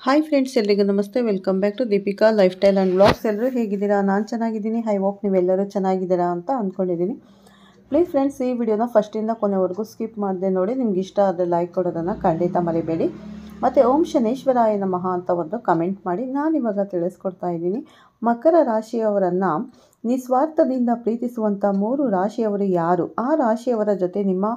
Hi friends, ಎಲ್ರಿಗೂ ನಮಸ್ತೆ. Welcome back to Deepika lifestyle and vlogs. ಎಲ್ಲರೂ ಹೇಗಿದ್ದೀರಾ? ನಾನು ಚೆನ್ನಾಗಿದ್ದೀನಿ. ಐ ಹೋಪ್ ನೀವೆಲ್ಲರೂ ಚೆನ್ನಾಗಿದ್ದೀರಾ ಅಂತ ಅಂದ್ಕೊಂಡಿದ್ದೀನಿ. ಪ್ಲೀಸ್ ಫ್ರೆಂಡ್ಸ್, ಈ ವಿಡಿಯೋನ ಫಸ್ಟಿಂದ ಕೊನೆವರೆಗೂ ಸ್ಕಿಪ್ ಮಾಡದೆ ನೋಡಿ. ನಿಮ್ಗೆ ಇಷ್ಟ ಆದರೆ ಲೈಕ್ ಕೊಡೋದನ್ನು ಖಂಡಿತ ಮರಿಬೇಡಿ. ಮತ್ತು ಓಂ ಶನೇಶ್ವರಾಯ ನಮಃ ಅಂತ ಒಂದು ಕಮೆಂಟ್ ಮಾಡಿ. ನಾನಿವಾಗ ತಿಳಿಸ್ಕೊಡ್ತಾ ಇದ್ದೀನಿ. ಮಕರ ರಾಶಿಯವರನ್ನು ನಿಸ್ವಾರ್ಥದಿಂದ ಪ್ರೀತಿಸುವಂಥ 3 ರಾಶಿಯವರು ಯಾರು? ಆ ರಾಶಿಯವರ ಜೊತೆ ನಿಮ್ಮ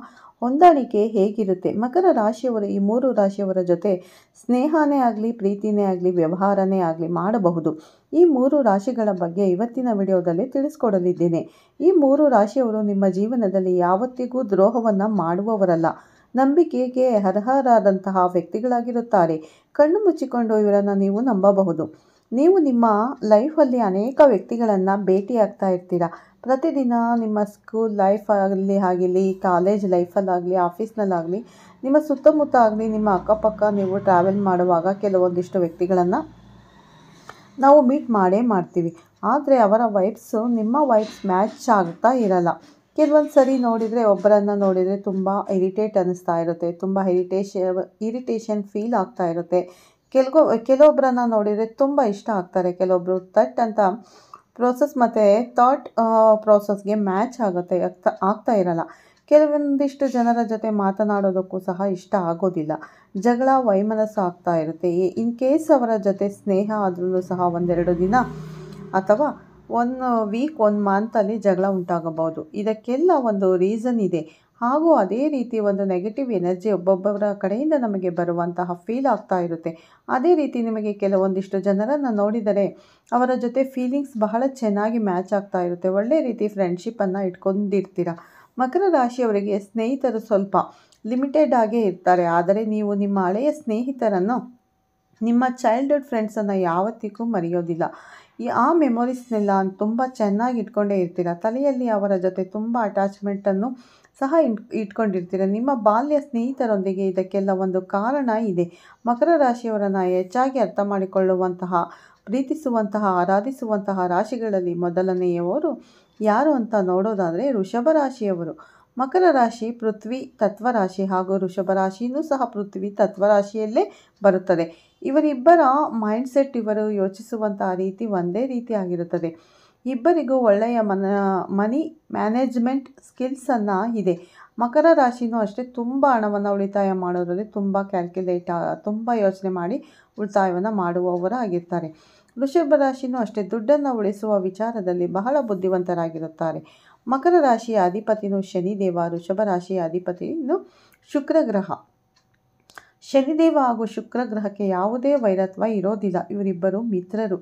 ಹೊಂದಾಣಿಕೆ ಹೇಗಿರುತ್ತೆ? ಮಕರ ರಾಶಿಯವರು ಈ 3 ರಾಶಿಯವರ ಜೊತೆ ಸ್ನೇಹನೇ ಆಗಲಿ, ಪ್ರೀತಿನೇ ಆಗಲಿ, ವ್ಯವಹಾರನೇ ಆಗಲಿ ಮಾಡಬಹುದು. ಈ 3 ರಾಶಿಗಳ ಬಗ್ಗೆ ಇವತ್ತಿನ ವಿಡಿಯೋದಲ್ಲಿ ತಿಳಿಸ್ಕೊಡಲಿದ್ದೇನೆ. ಈ 3 ರಾಶಿಯವರು ನಿಮ್ಮ ಜೀವನದಲ್ಲಿ ಯಾವತ್ತಿಗೂ ದ್ರೋಹವನ್ನು ಮಾಡುವವರಲ್ಲ. ನಂಬಿಕೆಗೆ ಅರ್ಹರಾದಂತಹ ವ್ಯಕ್ತಿಗಳಾಗಿರುತ್ತಾರೆ. ಕಣ್ಣು ಮುಚ್ಚಿಕೊಂಡು ಇವರನ್ನು ನೀವು ನಂಬಬಹುದು. ನೀವು ನಿಮ್ಮ ಲೈಫಲ್ಲಿ ಅನೇಕ ವ್ಯಕ್ತಿಗಳನ್ನು ಭೇಟಿಯಾಗ್ತಾ ಇರ್ತೀರ. ಪ್ರತಿದಿನ ನಿಮ್ಮ ಸ್ಕೂಲ್ ಲೈಫಲ್ಲಿ ಆಗಿರಲಿ, ಕಾಲೇಜ್ ಲೈಫಲ್ಲಾಗಲಿ, ಆಫೀಸ್ನಲ್ಲಾಗಲಿ, ನಿಮ್ಮ ಸುತ್ತಮುತ್ತ ಆಗಲಿ, ನಿಮ್ಮ ಅಕ್ಕಪಕ್ಕ ನೀವು ಟ್ರಾವೆಲ್ ಮಾಡುವಾಗ ಕೆಲವೊಂದಿಷ್ಟು ವ್ಯಕ್ತಿಗಳನ್ನು ನಾವು ಮೀಟ್ ಮಾಡ್ತೀವಿ. ಆದರೆ ಅವರ ವೈಬ್ಸು ನಿಮ್ಮ ವೈಬ್ಸ್ ಮ್ಯಾಚ್ ಆಗ್ತಾ ಇರಲ್ಲ. ಕೆಲವೊಂದು ಸರಿ ನೋಡಿದರೆ, ಒಬ್ಬರನ್ನು ನೋಡಿದರೆ ತುಂಬ ಇರಿಟೇಟ್ ಅನ್ನಿಸ್ತಾ ಇರುತ್ತೆ, ತುಂಬ ಇರಿಟೇಷನ್ ಫೀಲ್ ಆಗ್ತಾ ಇರುತ್ತೆ. ಕೆಲವೊಬ್ಬರನ್ನು ನೋಡಿದರೆ ತುಂಬ ಇಷ್ಟ ಆಗ್ತಾರೆ. ಕೆಲವೊಬ್ಬರು ತಟ್ ಅಂತ ಪ್ರೋಸೆಸ್ ಮತ್ತು ಥಾಟ್ ಪ್ರೋಸೆಸ್ಗೆ ಮ್ಯಾಚ್ ಆಗ್ತಾ ಇರಲ್ಲ. ಕೆಲವೊಂದಿಷ್ಟು ಜನರ ಜೊತೆ ಮಾತನಾಡೋದಕ್ಕೂ ಸಹ ಇಷ್ಟ ಆಗೋದಿಲ್ಲ. ಜಗಳ ವೈಮನಸ್ಸು ಆಗ್ತಾ ಇರುತ್ತೆ. ಇನ್ ಕೇಸ್ ಅವರ ಜೊತೆ ಸ್ನೇಹ ಆದ್ರೂ ಸಹ 1-2 ದಿನ ಅಥವಾ 1 ವೀಕ್ 1 ಮಂತಲ್ಲಿ ಜಗಳ ಉಂಟಾಗಬಹುದು. ಇದಕ್ಕೆಲ್ಲ ಒಂದು ರೀಸನ್ ಇದೆ. ಹಾಗೂ ಅದೇ ರೀತಿ ಒಂದು ನೆಗೆಟಿವ್ ಎನರ್ಜಿ ಒಬ್ಬೊಬ್ಬರ ಕಡೆಯಿಂದ ನಮಗೆ ಬರುವಂತಹ ಫೀಲ್ ಆಗ್ತಾ ಇರುತ್ತೆ. ಅದೇ ರೀತಿ ನಿಮಗೆ ಕೆಲವೊಂದಿಷ್ಟು ಜನರನ್ನು ನೋಡಿದರೆ ಅವರ ಜೊತೆ ಫೀಲಿಂಗ್ಸ್ ಬಹಳ ಚೆನ್ನಾಗಿ ಮ್ಯಾಚ್ ಆಗ್ತಾ ಇರುತ್ತೆ. ಒಳ್ಳೆ ರೀತಿ ಫ್ರೆಂಡ್ಶಿಪ್ಪನ್ನು ಇಟ್ಕೊಂಡಿರ್ತೀರ. ಮಕರ ರಾಶಿಯವರಿಗೆ ಸ್ನೇಹಿತರು ಸ್ವಲ್ಪ ಲಿಮಿಟೆಡ್ ಆಗೇ ಇರ್ತಾರೆ. ಆದರೆ ನೀವು ನಿಮ್ಮ ಹಳೆಯ ಸ್ನೇಹಿತರನ್ನು, ನಿಮ್ಮ ಚೈಲ್ಡ್ಹುಡ್ ಫ್ರೆಂಡ್ಸನ್ನು ಯಾವತ್ತಿಗೂ ಮರೆಯೋದಿಲ್ಲ. ಆ ಮೆಮೊರೀಸ್ನೆಲ್ಲ ತುಂಬ ಚೆನ್ನಾಗಿ ಇಟ್ಕೊಂಡೇ ಇರ್ತೀರ. ತಲೆಯಲ್ಲಿ ಅವರ ಜೊತೆ ತುಂಬ ಅಟ್ಯಾಚ್ಮೆಂಟನ್ನು ಸಹ ಇಟ್ಕೊಂಡಿರ್ತೀರ. ನಿಮ್ಮ ಬಾಲ್ಯ ಸ್ನೇಹಿತರೊಂದಿಗೆ ಇದಕ್ಕೆಲ್ಲ ಒಂದು ಕಾರಣ ಇದೆ. ಮಕರ ರಾಶಿಯವರನ್ನು ಹೆಚ್ಚಾಗಿ ಅರ್ಥ ಮಾಡಿಕೊಳ್ಳುವಂತಹ, ಪ್ರೀತಿಸುವಂತಹ, ಆರಾಧಿಸುವಂತಹ ರಾಶಿಗಳಲ್ಲಿ ಮೊದಲನೆಯವರು ಯಾರು ಅಂತ ನೋಡೋದಾದರೆ ವೃಷಭ ರಾಶಿಯವರು. ಮಕರ ರಾಶಿ ಪೃಥ್ವಿ ತತ್ವರಾಶಿ ಹಾಗೂ ವೃಷಭ ರಾಶಿಯೂ ಸಹ ಪೃಥ್ವಿ ತತ್ವರಾಶಿಯಲ್ಲೇ ಬರುತ್ತದೆ. ಇವರಿಬ್ಬರ ಮೈಂಡ್ಸೆಟ್, ಇವರು ಯೋಚಿಸುವಂತಹ ರೀತಿ ಒಂದೇ ರೀತಿಯಾಗಿರುತ್ತದೆ. ಇಬ್ಬರಿಗೂ ಒಳ್ಳೆಯ ಮನಿ ಮ್ಯಾನೇಜ್ಮೆಂಟ್ ಸ್ಕಿಲ್ಸನ್ನು ಇದೆ. ಮಕರ ರಾಶಿನೂ ಅಷ್ಟೇ ತುಂಬ ಹಣವನ್ನು ಉಳಿತಾಯ ಮಾಡೋದ್ರಲ್ಲಿ ತುಂಬ ಯೋಚನೆ ಮಾಡಿ ಉಳಿತಾಯವನ್ನು ಮಾಡುವವರಾಗಿರ್ತಾರೆ. ವೃಷಭ ರಾಶಿನೂ ಅಷ್ಟೇ ದುಡ್ಡನ್ನು ಉಳಿಸುವ ವಿಚಾರದಲ್ಲಿ ಬಹಳ ಬುದ್ಧಿವಂತರಾಗಿರುತ್ತಾರೆ. ಮಕರ ರಾಶಿಯ ಅಧಿಪತಿನೂ ಶನಿದೇವ, ವೃಷಭ ರಾಶಿಯ ಅಧಿಪತಿನೂ ಶುಕ್ರ ಗ್ರಹ. ಶನಿದೇವ ಹಾಗೂ ಶುಕ್ರ ಗ್ರಹಕ್ಕೆ ಯಾವುದೇ ವೈರತ್ವ ಇರೋದಿಲ್ಲ. ಇವರಿಬ್ಬರು ಮಿತ್ರರು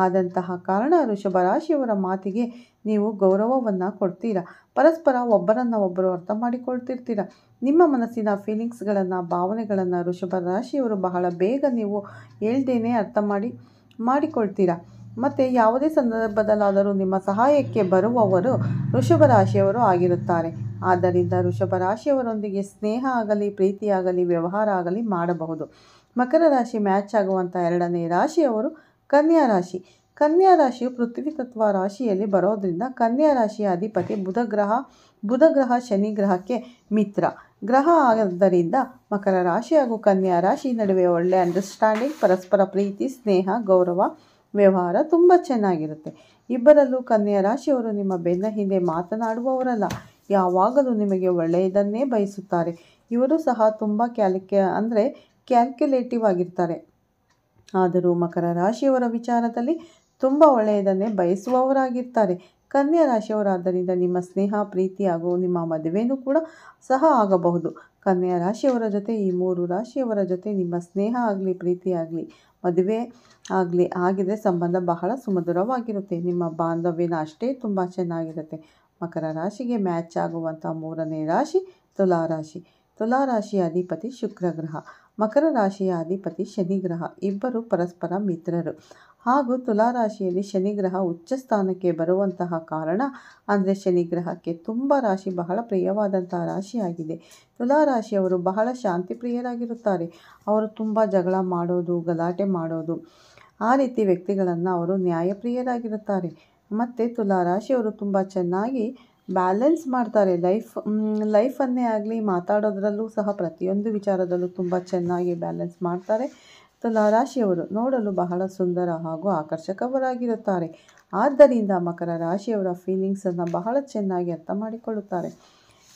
ಆದಂತಹ ಕಾರಣ ವೃಷಭ ರಾಶಿಯವರ ಮಾತಿಗೆ ನೀವು ಗೌರವವನ್ನು ಕೊಡ್ತೀರ. ಪರಸ್ಪರ ಒಬ್ಬರನ್ನು ಅರ್ಥ ಮಾಡಿಕೊಳ್ತಿರ್ತೀರ. ನಿಮ್ಮ ಮನಸ್ಸಿನ ಫೀಲಿಂಗ್ಸ್ಗಳನ್ನು, ಭಾವನೆಗಳನ್ನು ವೃಷಭ ರಾಶಿಯವರು ಬಹಳ ಬೇಗ ನೀವು ಹೇಳ್ದೇನೆ ಅರ್ಥ ಮಾಡಿಕೊಳ್ತೀರ. ಮತ್ತು ಯಾವುದೇ ಸಂದರ್ಭದಲ್ಲಾದರೂ ನಿಮ್ಮ ಸಹಾಯಕ್ಕೆ ಬರುವವರು ವೃಷಭ ರಾಶಿಯವರು ಆಗಿರುತ್ತಾರೆ. ಆದ್ದರಿಂದ ವೃಷಭ ರಾಶಿಯವರೊಂದಿಗೆ ಸ್ನೇಹ ಆಗಲಿ, ಪ್ರೀತಿಯಾಗಲಿ, ವ್ಯವಹಾರ ಆಗಲಿ ಮಾಡಬಹುದು. ಮಕರ ರಾಶಿ ಮ್ಯಾಚ್ ಆಗುವಂಥ 2ನೇ ರಾಶಿಯವರು ಕನ್ಯಾ ರಾಶಿ. ಕನ್ಯಾ ರಾಶಿಯು ಪೃಥ್ವಿ ತತ್ವ ರಾಶಿಯಲ್ಲಿ ಬರೋದ್ರಿಂದ ಕನ್ಯಾ ರಾಶಿಯ ಅಧಿಪತಿ ಬುಧ ಗ್ರಹ ಶನಿ ಗ್ರಹಕ್ಕೆ ಮಿತ್ರ ಗ್ರಹ ಆದ್ದರಿಂದ ಮಕರ ರಾಶಿ ಹಾಗೂ ಕನ್ಯಾ ರಾಶಿ ನಡುವೆ ಒಳ್ಳೆಯ ಅಂಡರ್ಸ್ಟ್ಯಾಂಡಿಂಗ್, ಪರಸ್ಪರ ಪ್ರೀತಿ, ಸ್ನೇಹ, ಗೌರವ, ವ್ಯವಹಾರ ತುಂಬ ಚೆನ್ನಾಗಿರುತ್ತೆ. ಇಬ್ಬರಲ್ಲೂ ಕನ್ಯಾ ರಾಶಿಯವರು ನಿಮ್ಮ ಬೆನ್ನ ಹಿಂದೆ ಮಾತನಾಡುವವರಲ್ಲ. ಯಾವಾಗಲೂ ನಿಮಗೆ ಒಳ್ಳೆಯದನ್ನೇ ಬಯಸುತ್ತಾರೆ. ಇವರು ಸಹ ತುಂಬ ಕ್ಯಾಲ್ಕುಲೇಟಿವ್ ಆಗಿರ್ತಾರೆ. ಆದರೂ ಮಕರ ರಾಶಿಯವರ ವಿಚಾರದಲ್ಲಿ ತುಂಬ ಒಳ್ಳೆಯದನ್ನೇ ಬಯಸುವವರಾಗಿರ್ತಾರೆ. ಕನ್ಯಾ ರಾಶಿಯವರಾದ್ದರಿಂದ ನಿಮ್ಮ ಸ್ನೇಹ, ಪ್ರೀತಿ ಹಾಗೂ ನಿಮ್ಮ ಮದುವೆನೂ ಕೂಡ ಸಹ ಆಗಬಹುದು. ಕನ್ಯಾ ರಾಶಿಯವರ ಜೊತೆ ಈ 3 ರಾಶಿಯವರ ಜೊತೆ ನಿಮ್ಮ ಸ್ನೇಹ ಆಗಲಿ, ಪ್ರೀತಿ ಆಗಲಿ, ಮದುವೆ ಆಗಲಿ ಆಗಿದ್ರೆ ಸಂಬಂಧ ಬಹಳ ಸುಮಧುರವಾಗಿರುತ್ತೆ. ನಿಮ್ಮ ಬಾಂಧವ್ಯನ ಅಷ್ಟೇ ತುಂಬ ಚೆನ್ನಾಗಿರುತ್ತೆ. ಮಕರ ರಾಶಿಗೆ ಮ್ಯಾಚ್ ಆಗುವಂಥ 3ನೇ ರಾಶಿ ತುಲಾರಾಶಿ. ತುಲಾರಾಶಿಯ ಅಧಿಪತಿ ಶುಕ್ರ ಗ್ರಹ, ಮಕರ ರಾಶಿಯ ಅಧಿಪತಿ ಶನಿ ಗ್ರಹ. ಇಬ್ಬರು ಪರಸ್ಪರ ಮಿತ್ರರು. ಹಾಗೂ ತುಲಾರಾಶಿಯಲ್ಲಿ ಶನಿಗ್ರಹ ಉಚ್ಚ ಸ್ಥಾನಕ್ಕೆ ಬರುವಂತಹ ಕಾರಣ ಅಂದರೆ ಶನಿಗ್ರಹಕ್ಕೆ ರಾಶಿ ಬಹಳ ಪ್ರಿಯವಾದಂತಹ ರಾಶಿಯಾಗಿದೆ. ತುಲಾರಾಶಿಯವರು ಬಹಳ ಶಾಂತಿ ಪ್ರಿಯರಾಗಿರುತ್ತಾರೆ. ಅವರು ತುಂಬ ಜಗಳ ಮಾಡೋದು, ಗಲಾಟೆ ಮಾಡೋದು, ಆ ರೀತಿ ವ್ಯಕ್ತಿಗಳನ್ನು ಅವರು ನ್ಯಾಯಪ್ರಿಯರಾಗಿರುತ್ತಾರೆ. ಮತ್ತು ತುಲಾರಾಶಿಯವರು ತುಂಬ ಚೆನ್ನಾಗಿ ಬ್ಯಾಲೆನ್ಸ್ ಮಾಡ್ತಾರೆ. ಲೈಫನ್ನೇ ಆಗಲಿ, ಮಾತಾಡೋದ್ರಲ್ಲೂ ಸಹ ಪ್ರತಿಯೊಂದು ವಿಚಾರದಲ್ಲೂ ತುಂಬ ಚೆನ್ನಾಗಿ ಬ್ಯಾಲೆನ್ಸ್ ಮಾಡ್ತಾರೆ. ತುಲಾ ರಾಶಿಯವರು ನೋಡಲು ಬಹಳ ಸುಂದರ ಹಾಗೂ ಆಕರ್ಷಕವರಾಗಿರುತ್ತಾರೆ. ಆದ್ದರಿಂದ ಮಕರ ರಾಶಿಯವರ ಫೀಲಿಂಗ್ಸನ್ನು ಬಹಳ ಚೆನ್ನಾಗಿ ಅರ್ಥ ಮಾಡಿಕೊಳ್ಳುತ್ತಾರೆ.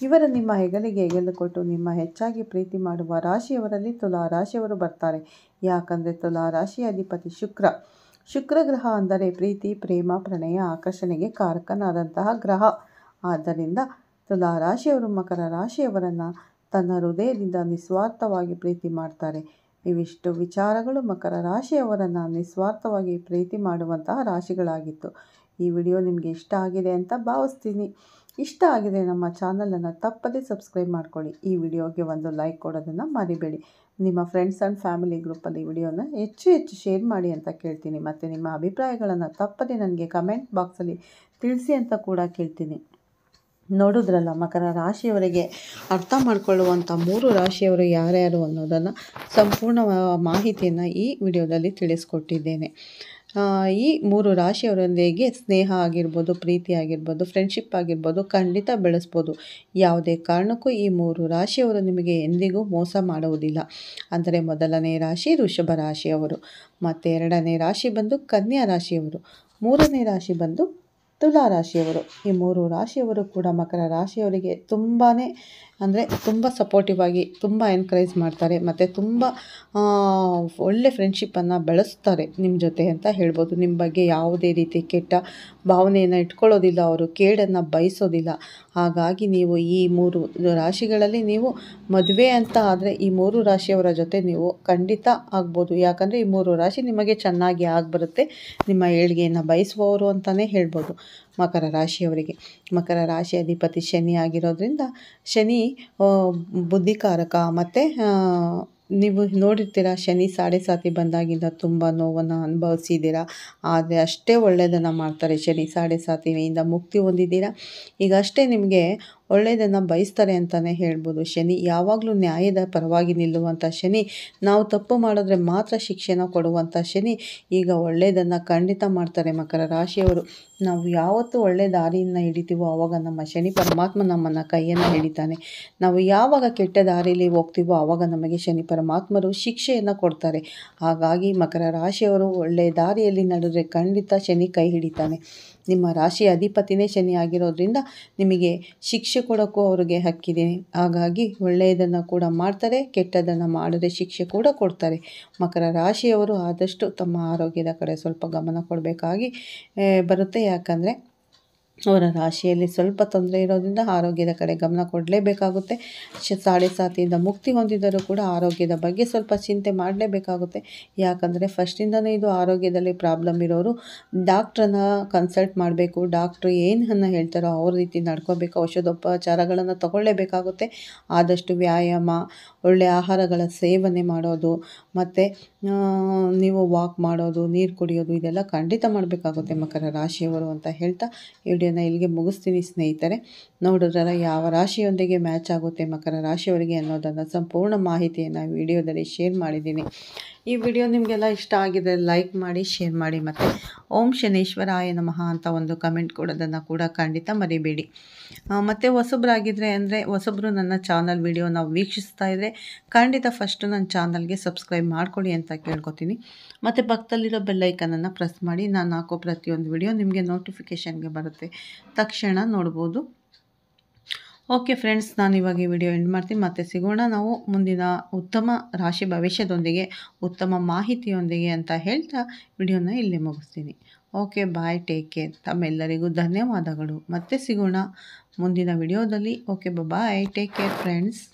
ಇವರು ನಿಮ್ಮ ಹೆಗಲಿಗೆ ಹೆಗಲು ಕೊಟ್ಟು ನಿಮ್ಮ ಹೆಚ್ಚಾಗಿ ಪ್ರೀತಿ ಮಾಡುವ ರಾಶಿಯವರಲ್ಲಿ ತುಲಾ ರಾಶಿಯವರು ಬರ್ತಾರೆ. ಯಾಕಂದರೆ ತುಲಾ ರಾಶಿಯ ಅಧಿಪತಿ ಶುಕ್ರ ಗ್ರಹ ಅಂದರೆ ಪ್ರೀತಿ, ಪ್ರೇಮ, ಪ್ರಣಯ, ಆಕರ್ಷಣೆಗೆ ಕಾರಕನಾದಂತಹ ಗ್ರಹ. ಆದ್ದರಿಂದ ತುಲಾ ರಾಶಿಯವರು ಮಕರ ರಾಶಿಯವರನ್ನು ತನ್ನ ಹೃದಯದಿಂದ ನಿಸ್ವಾರ್ಥವಾಗಿ ಪ್ರೀತಿ ಮಾಡ್ತಾರೆ. ಇವಿಷ್ಟು ವಿಚಾರಗಳು ಮಕರ ರಾಶಿಯವರನ್ನು ನಿಸ್ವಾರ್ಥವಾಗಿ ಪ್ರೀತಿ ಮಾಡುವಂತಹ ರಾಶಿಗಳಾಗಿತ್ತು. ಈ ವಿಡಿಯೋ ನಿಮಗೆ ಇಷ್ಟ ಆಗಿದೆ ಅಂತ ಭಾವಿಸ್ತೀನಿ. ಇಷ್ಟ ಆಗಿದೆ ನಮ್ಮ ಚಾನಲನ್ನು ತಪ್ಪದೇ ಸಬ್ಸ್ಕ್ರೈಬ್ ಮಾಡ್ಕೊಳ್ಳಿ. ಈ ವಿಡಿಯೋಗೆ ಒಂದು ಲೈಕ್ ಕೊಡೋದನ್ನು ಮರಿಬೇಡಿ. ನಿಮ್ಮ ಫ್ರೆಂಡ್ಸ್ ಆ್ಯಂಡ್ ಫ್ಯಾಮಿಲಿ ಗ್ರೂಪಲ್ಲಿ ವಿಡಿಯೋನ ಹೆಚ್ಚು ಶೇರ್ ಮಾಡಿ ಅಂತ ಕೇಳ್ತೀನಿ. ಮತ್ತು ನಿಮ್ಮ ಅಭಿಪ್ರಾಯಗಳನ್ನು ತಪ್ಪದೇ ನನಗೆ ಕಮೆಂಟ್ ಬಾಕ್ಸಲ್ಲಿ ತಿಳಿಸಿ ಅಂತ ಕೂಡ ಕೇಳ್ತೀನಿ. ನೋಡಿದ್ರಲ್ಲ, ಮಕರ ರಾಶಿಯವರಿಗೆ ಅರ್ಥ ಮಾಡಿಕೊಳ್ಳುವಂಥ 3 ರಾಶಿಯವರು ಯಾರ್ಯಾರು ಅನ್ನೋದನ್ನು ಸಂಪೂರ್ಣ ಮಾಹಿತಿಯನ್ನು ಈ ವಿಡಿಯೋದಲ್ಲಿ ತಿಳಿಸ್ಕೊಟ್ಟಿದ್ದೇನೆ. ಈ 3 ರಾಶಿಯವರೊಂದಿಗೆ ಸ್ನೇಹ ಆಗಿರ್ಬೋದು, ಪ್ರೀತಿ ಆಗಿರ್ಬೋದು, ಫ್ರೆಂಡ್ಶಿಪ್ ಆಗಿರ್ಬೋದು ಖಂಡಿತ ಬೆಳೆಸ್ಬೋದು. ಯಾವುದೇ ಕಾರಣಕ್ಕೂ ಈ 3 ರಾಶಿಯವರು ನಿಮಗೆ ಎಂದಿಗೂ ಮೋಸ ಮಾಡುವುದಿಲ್ಲ. ಅಂದರೆ ಮೊದಲನೇ ರಾಶಿ ವೃಷಭ ರಾಶಿಯವರು, ಮತ್ತು 2ನೇ ರಾಶಿ ಬಂದು ಕನ್ಯಾ ರಾಶಿಯವರು, 3ನೇ ರಾಶಿ ಬಂದು ತುಲಾ ರಾಶಿಯವರು. ಈ 3 ರಾಶಿಯವರು ಕೂಡ ಮಕರ ರಾಶಿಯವರಿಗೆ ತುಂಬ ಸಪೋರ್ಟಿವ್ ಆಗಿ ತುಂಬ ಎನ್ಕರೇಜ್ ಮಾಡ್ತಾರೆ. ಮತ್ತು ತುಂಬ ಒಳ್ಳೆ ಫ್ರೆಂಡ್ಶಿಪ್ಪನ್ನು ಬೆಳೆಸ್ತಾರೆ ನಿಮ್ಮ ಜೊತೆ ಅಂತ ಹೇಳ್ಬೋದು. ನಿಮ್ಮ ಬಗ್ಗೆ ಯಾವುದೇ ರೀತಿ ಕೆಟ್ಟ ಭಾವನೆಯನ್ನು ಇಟ್ಕೊಳ್ಳೋದಿಲ್ಲ, ಅವರು ಕೇಡನ್ನು ಬಯಸೋದಿಲ್ಲ. ಹಾಗಾಗಿ ನೀವು ಈ 3 ರಾಶಿಗಳಲ್ಲಿ ನೀವು ಮದುವೆ ಅಂತ ಆದರೆ ಈ 3 ರಾಶಿಯವರ ಜೊತೆ ನೀವು ಖಂಡಿತ ಆಗ್ಬೋದು. ಯಾಕಂದರೆ ಈ 3 ರಾಶಿ ನಿಮಗೆ ಚೆನ್ನಾಗಿ ಆಗಿಬರುತ್ತೆ. ನಿಮ್ಮ ಏಳಿಗೆಯನ್ನು ಬಯಸುವವರು ಅಂತಲೇ ಹೇಳ್ಬೋದು ಮಕರ ರಾಶಿಯವರಿಗೆ. ಮಕರ ರಾಶಿ ಅಧಿಪತಿ ಶನಿ ಆಗಿರೋದ್ರಿಂದ ಶನಿ ಬುದ್ಧಿಕಾರಕ. ಮತ್ತು ನೀವು ನೋಡಿರ್ತೀರ, ಶನಿ ಸಾಡೆ ಸಾತಿ ಬಂದಾಗಿಂದ ತುಂಬ ನೋವನ್ನು ಅನುಭವಿಸಿದ್ದೀರಾ. ಆದರೆ ಅಷ್ಟೇ ಒಳ್ಳೆಯದನ್ನು ಮಾಡ್ತಾರೆ. ಶನಿ ಸಾಡೆ ಸಾತಿಯಿಂದ ಮುಕ್ತಿ ಹೊಂದಿದ್ದೀರಾ. ಈಗ ಅಷ್ಟೇ ನಿಮಗೆ ಒಳ್ಳೆಯದನ್ನು ಬಯಸ್ತಾರೆ ಅಂತಲೇ ಹೇಳ್ಬೋದು. ಶನಿ ಯಾವಾಗಲೂ ನ್ಯಾಯದ ಪರವಾಗಿ ನಿಲ್ಲುವಂಥ ಶನಿ, ನಾವು ತಪ್ಪು ಮಾಡಿದ್ರೆ ಮಾತ್ರ ಶಿಕ್ಷೆನ ಕೊಡುವಂಥ ಶನಿ ಈಗ ಒಳ್ಳೆಯದನ್ನು ಖಂಡಿತ ಮಾಡ್ತಾರೆ. ಮಕರ ರಾಶಿಯವರು ನಾವು ಯಾವತ್ತೂ ಒಳ್ಳೆಯ ದಾರಿಯನ್ನು ಹಿಡಿತೀವೋ ಆವಾಗ ನಮ್ಮ ಶನಿ ಪರಮಾತ್ಮ ನಮ್ಮನ್ನು ಕೈಯನ್ನು ಹಿಡಿತಾನೆ. ನಾವು ಯಾವಾಗ ಕೆಟ್ಟ ದಾರಿಯಲ್ಲಿ ಹೋಗ್ತೀವೋ ಆವಾಗ ನಮಗೆ ಶನಿ ಪರಮಾತ್ಮರು ಶಿಕ್ಷೆಯನ್ನು ಕೊಡ್ತಾರೆ. ಹಾಗಾಗಿ ಮಕರ ರಾಶಿಯವರು ಒಳ್ಳೆಯ ದಾರಿಯಲ್ಲಿ ನಡೆದ್ರೆ ಖಂಡಿತ ಶನಿ ಕೈ ಹಿಡಿತಾನೆ. ನಿಮ್ಮ ರಾಶಿಯ ಅಧಿಪತಿನೇ ಶನಿ ಆಗಿರೋದ್ರಿಂದ ನಿಮಗೆ ಶಿಕ್ಷೆ ಕೊಡೋಕ್ಕೂ ಅವ್ರಿಗೆ ಹಕ್ಕಿದೆ. ಹಾಗಾಗಿ ಒಳ್ಳೆಯದನ್ನು ಕೂಡ ಮಾಡ್ತಾರೆ, ಕೆಟ್ಟದನ್ನು ಮಾಡಿದ್ರೆ ಶಿಕ್ಷೆ ಕೂಡ ಕೊಡ್ತಾರೆ. ಮಕರ ರಾಶಿಯವರು ಆದಷ್ಟು ತಮ್ಮ ಆರೋಗ್ಯದ ಕಡೆ ಸ್ವಲ್ಪ ಗಮನ ಕೊಡಬೇಕಾಗಿ ಬರುತ್ತೆ. ಯಾಕಂದರೆ ಅವರ ರಾಶಿಯಲ್ಲಿ ಸ್ವಲ್ಪ ತೊಂದರೆ ಇರೋದ್ರಿಂದ ಆರೋಗ್ಯದ ಕಡೆ ಗಮನ ಕೊಡಲೇಬೇಕಾಗುತ್ತೆ. ಸಾಡೆ ಸಾತಿಯಿಂದ ಮುಕ್ತಿ ಹೊಂದಿದರೂ ಕೂಡ ಆರೋಗ್ಯದ ಬಗ್ಗೆ ಸ್ವಲ್ಪ ಚಿಂತೆ ಮಾಡಲೇಬೇಕಾಗುತ್ತೆ. ಯಾಕಂದರೆ ಫಸ್ಟಿಂದನೇ ಇದು ಆರೋಗ್ಯದಲ್ಲಿ ಪ್ರಾಬ್ಲಮ್ ಇರೋರು ಡಾಕ್ಟ್ರನ್ನ ಕನ್ಸಲ್ಟ್ ಮಾಡಬೇಕು. ಡಾಕ್ಟ್ರು ಏನನ್ನು ಹೇಳ್ತಾರೋ ಅವ್ರ ರೀತಿ ನಡ್ಕೋಬೇಕು. ಔಷಧೋಪಚಾರಗಳನ್ನು ತಗೊಳ್ಳೇಬೇಕಾಗುತ್ತೆ. ಆದಷ್ಟು ವ್ಯಾಯಾಮ, ಒಳ್ಳೆಯ ಆಹಾರಗಳ ಸೇವನೆ ಮಾಡೋದು, ಮತ್ತು ನೀವು ವಾಕ್ ಮಾಡೋದು, ನೀರು ಕುಡಿಯೋದು ಇದೆಲ್ಲ ಖಂಡಿತ ಮಾಡಬೇಕಾಗುತ್ತೆ ಮಕರ ರಾಶಿಯವರು ಅಂತ ಹೇಳ್ತಾ ವಿಡಿಯೋನ ಇಲ್ಲಿಗೆ ಮುಗಿಸ್ತೀನಿ ಸ್ನೇಹಿತರೆ. ನೋಡಿದ್ರಲ್ಲ ಯಾವ ರಾಶಿಯೊಂದಿಗೆ ಮ್ಯಾಚ್ ಆಗುತ್ತೆ ಮಕರ ರಾಶಿಯವರಿಗೆ ಅನ್ನೋದನ್ನು ಸಂಪೂರ್ಣ ಮಾಹಿತಿಯನ್ನು ವಿಡಿಯೋದಲ್ಲಿ ಶೇರ್ ಮಾಡಿದ್ದೀನಿ. ಈ ವಿಡಿಯೋ ನಿಮಗೆಲ್ಲ ಇಷ್ಟ ಆಗಿದೆ ಲೈಕ್ ಮಾಡಿ, ಶೇರ್ ಮಾಡಿ, ಮತ್ತು ಓಂ ಶನೇಶ್ವರಾಯ ನಮಃ ಅಂತ ಒಂದು ಕಮೆಂಟ್ ಕೊಡೋದನ್ನು ಕೂಡ ಖಂಡಿತ ಮರಿಬೇಡಿ. ಮತ್ತು ಹೊಸಬ್ರು ನನ್ನ ಚಾನಲ್ ವಿಡಿಯೋನ ವೀಕ್ಷಿಸ್ತಾ ಇದ್ದರೆ ಖಂಡಿತ ಫಸ್ಟು ನನ್ನ ಚಾನಲ್ಗೆ ಸಬ್ಸ್ಕ್ರೈಬ್ ಮಾಡ್ಕೊಳ್ಳಿ ಅಂತ ಕೇಳ್ಕೊತೀನಿ. ಮತ್ತು ಪಕ್ಕದಲ್ಲಿರೋ ಬೆಲ್ಲೈಕನನ್ನು ಪ್ರೆಸ್ ಮಾಡಿ. ನಾನು ಹಾಕೋ ಪ್ರತಿಯೊಂದು ವಿಡಿಯೋ ನಿಮಗೆ ನೋಟಿಫಿಕೇಷನ್ಗೆ ಬರುತ್ತೆ, ತಕ್ಷಣ ನೋಡ್ಬೋದು. ಓಕೆ ಫ್ರೆಂಡ್ಸ್, ನಾನು ಇವಾಗ ಈ ವಿಡಿಯೋ ಎಂಡ್ ಮಾಡ್ತೀನಿ. ಮತ್ತೆ ಸಿಗೋಣ ನಾವು ಮುಂದಿನ ಉತ್ತಮ ರಾಶಿ ಭವಿಷ್ಯದೊಂದಿಗೆ, ಉತ್ತಮ ಮಾಹಿತಿಯೊಂದಿಗೆ ಅಂತ ಹೇಳ್ತಾ ವಿಡಿಯೋನ ಇಲ್ಲೇ ಮುಗಿಸ್ತೀನಿ. ಓಕೆ, ಬಾಯ್, ಟೇಕ್ ಕೇರ್. ತಮ್ಮೆಲ್ಲರಿಗೂ ಧನ್ಯವಾದಗಳು. ಮತ್ತೆ ಸಿಗೋಣ ಮುಂದಿನ ವಿಡಿಯೋದಲ್ಲಿ. ಓಕೆ, ಬಾಯ್, ಟೇಕ್ ಕೇರ್ ಫ್ರೆಂಡ್ಸ್.